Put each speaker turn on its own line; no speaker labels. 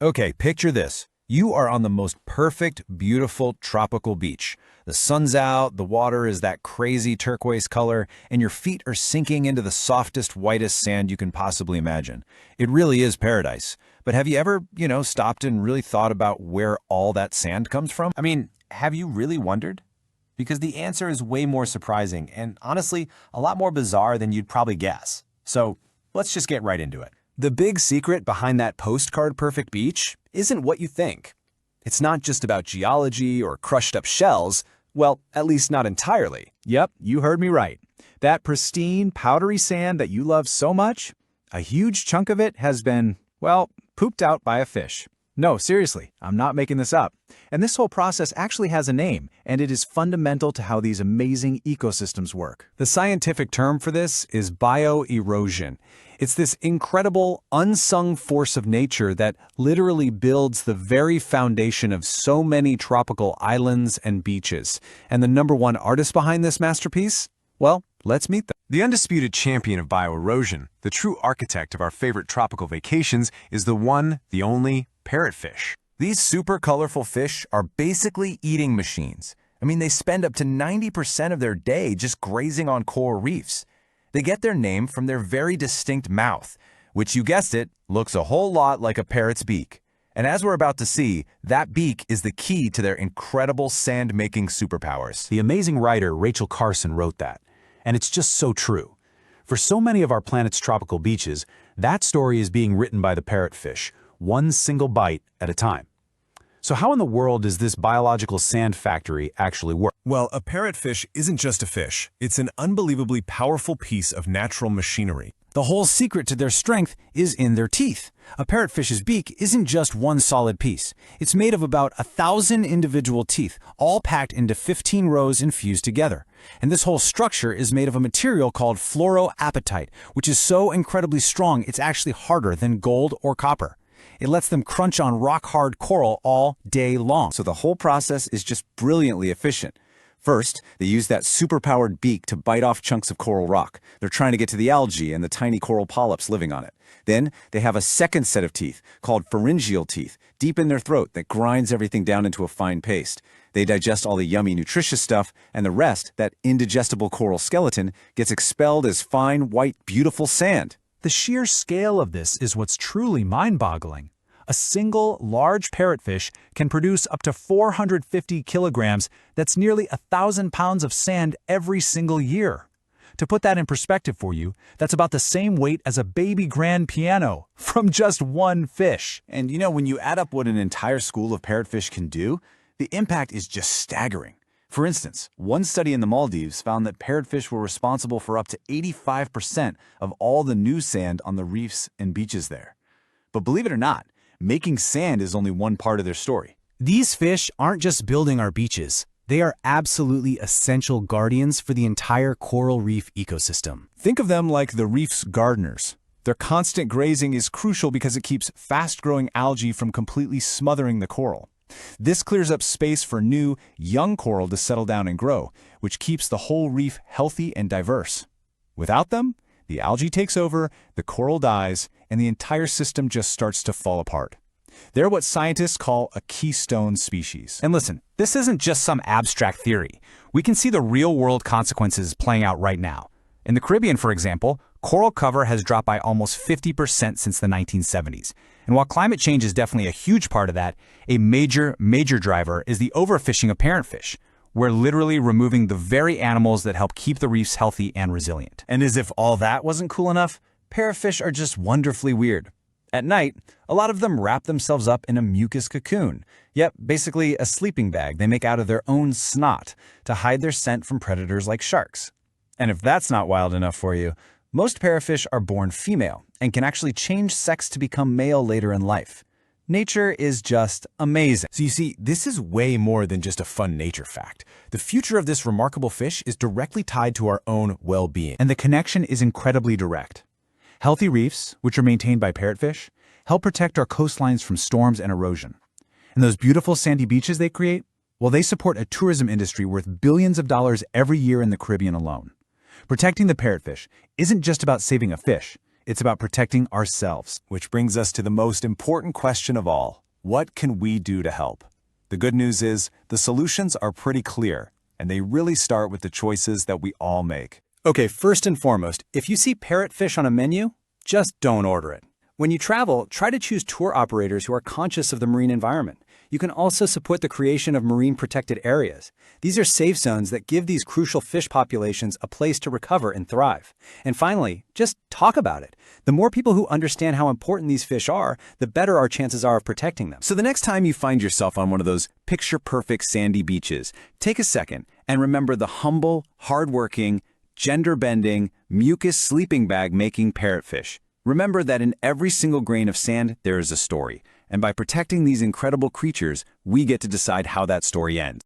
Okay, picture this. You are on the most perfect, beautiful tropical beach. The sun's out, the water is that crazy turquoise color, and your feet are sinking into the softest, whitest sand you can possibly imagine. It really is paradise. But have you ever, stopped and really thought about where all that sand comes from?
I mean, have you really wondered? Because the answer is way more surprising and, honestly, a lot more bizarre than you'd probably guess. So, let's just get right into it.
The big secret behind that postcard-perfect beach isn't what you think. It's not just about geology or crushed-up shells. Well, at least not entirely. Yep, you heard me right. That pristine, powdery sand that you love so much, a huge chunk of it has been, pooped out by a fish. No, seriously, I'm not making this up. And this whole process actually has a name, and it is fundamental to how these amazing ecosystems work. The scientific term for this is bioerosion. It's this incredible, unsung force of nature that literally builds the very foundation of so many tropical islands and beaches. And the #1 artist behind this masterpiece? Well, let's meet them.
The undisputed champion of bioerosion, the true architect of our favorite tropical vacations, is the one, the only, parrotfish.
These super colorful fish are basically eating machines. I mean, they spend up to 90% of their day just grazing on coral reefs. They get their name from their very distinct mouth, which, you guessed it, looks a whole lot like a parrot's beak. And as we're about to see, that beak is the key to their incredible sand-making superpowers.
The amazing writer Rachel Carson wrote that, and it's just so true. For so many of our planet's tropical beaches, that story is being written by the parrotfish, one single bite at a time. So how in the world does this biological sand factory actually work?
Well, a parrotfish isn't just a fish. It's an unbelievably powerful piece of natural machinery.
The whole secret to their strength is in their teeth. A parrotfish's beak isn't just one solid piece. It's made of about 1,000 individual teeth, all packed into 15 rows and fused together. And this whole structure is made of a material called fluoroapatite, which is so incredibly strong it's actually harder than gold or copper. It lets them crunch on rock-hard coral all day long.
So the whole process is just brilliantly efficient. First, they use that superpowered beak to bite off chunks of coral rock. They're trying to get to the algae and the tiny coral polyps living on it. Then, they have a second set of teeth, called pharyngeal teeth, deep in their throat that grinds everything down into a fine paste. They digest all the yummy, nutritious stuff, and the rest, that indigestible coral skeleton, gets expelled as fine, white, beautiful sand.
The sheer scale of this is what's truly mind-boggling. A single large parrotfish can produce up to 450 kilograms, that's nearly 1,000 pounds of sand every single year. To put that in perspective for you, that's about the same weight as a baby grand piano from just one fish.
And when you add up what an entire school of parrotfish can do, the impact is just staggering. For instance, one study in the Maldives found that parrotfish were responsible for up to 85% of all the new sand on the reefs and beaches there. But believe it or not, making sand is only one part of their story.
These fish aren't just building our beaches. They are absolutely essential guardians for the entire coral reef ecosystem.
Think of them like the reef's gardeners. Their constant grazing is crucial because it keeps fast-growing algae from completely smothering the coral. This clears up space for new, young coral to settle down and grow, which keeps the whole reef healthy and diverse. Without them, the algae takes over, the coral dies, and the entire system just starts to fall apart. They're what scientists call a keystone species.
And listen, this isn't just some abstract theory. We can see the real-world consequences playing out right now. In the Caribbean, for example, coral cover has dropped by almost 50% since the 1970s. And while climate change is definitely a huge part of that, a major driver is the overfishing of parrotfish. We're literally removing the very animals that help keep the reefs healthy and resilient.
And as if all that wasn't cool enough, parrotfish are just wonderfully weird. At night, a lot of them wrap themselves up in a mucus cocoon. Yep, basically a sleeping bag they make out of their own snot to hide their scent from predators like sharks. And if that's not wild enough for you, most parrotfish are born female and can actually change sex to become male later in life. Nature is just amazing. So you see, this is way more than just a fun nature fact. The future of this remarkable fish is directly tied to our own well-being.
And the connection is incredibly direct. Healthy reefs, which are maintained by parrotfish, help protect our coastlines from storms and erosion. And those beautiful sandy beaches they create, well, they support a tourism industry worth billions of dollars every year in the Caribbean alone. Protecting the parrotfish isn't just about saving a fish,
It's about protecting ourselves.
Which brings us to the most important question of all. What can we do to help? The good news is the solutions are pretty clear, and they really start with the choices that we all make.
Okay, first and foremost, if you see parrotfish on a menu, just don't order it. When you travel, try to choose tour operators who are conscious of the marine environment. You can also support the creation of marine protected areas. These are safe zones that give these crucial fish populations a place to recover and thrive. And finally, just talk about it. The more people who understand how important these fish are, the better our chances are of protecting them.
So the next time you find yourself on one of those picture-perfect sandy beaches, take a second and remember the humble, hardworking, gender-bending, mucus sleeping bag-making parrotfish. Remember that in every single grain of sand, there is a story. And by protecting these incredible creatures, we get to decide how that story ends.